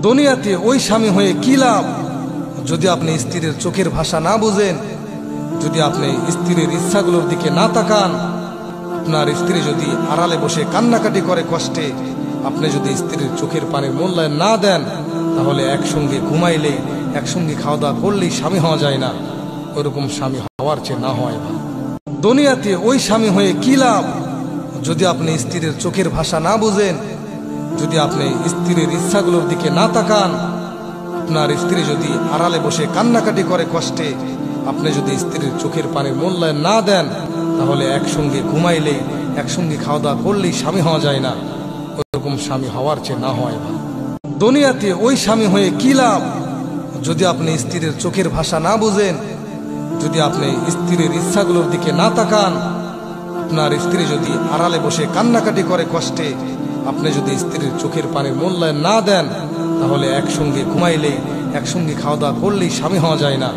দুনিয়াতে ওই স্বামী হয়ে কি লাভ যদি আপনি স্ত্রীর চোখের ভাষা না বুঝেন, যদি আপনি স্ত্রীর ইচ্ছাগুলোর দিকে না তাকান, আপনার স্ত্রী যদি আড়ালে বসে কান্নাকাটি করে কষ্টে, আপনি যদি স্ত্রীর চোখের পানির মূল্যায়ন না দেন, তাহলে একসঙ্গে ঘুমাইলেই একসঙ্গে খাওয়া দাওয়া করলেই স্বামী হওয়া যায় না। ওরকম স্বামী হওয়ার চেয়ে না হয় না। দুনিয়াতে ওই স্বামী হয়ে কি লাভ যদি আপনি স্ত্রীর চোখের ভাষা না বুঝেন, যদি আপনি স্ত্রীর ইচ্ছাগুলোর দিকে না তাকান, আপনার স্ত্রী যদি আড়ালে বসে কান্নাকাটি করে কষ্টে, আপনি যদি স্ত্রীর চোখের পানির মূল্যায়ন না দেন, তাহলে একসঙ্গে ঘুমাইলেই একসঙ্গে খাওয়া দাওয়া করলেই স্বামী হওয়া যায় না। ওরকম স্বামী হওয়ার চেয়ে না হয় না। দুনিয়াতে ওই স্বামী হয়ে কি লাভ যদি আপনি স্ত্রীর চোখের ভাষা না বুঝেন, যদি আপনি স্ত্রীর ইচ্ছাগুলোর দিকে না তাকান, আপনার স্ত্রী যদি আড়ালে বসে কান্নাকাটি করে কষ্টে, আপনি যদি স্ত্রীর চোখের পানির মূল্যায়ন না দেন, তাহলে একসঙ্গে ঘুমাইলেই একসঙ্গে খাওয়া দাওয়া করলেই স্বামী হওয়া যায় না।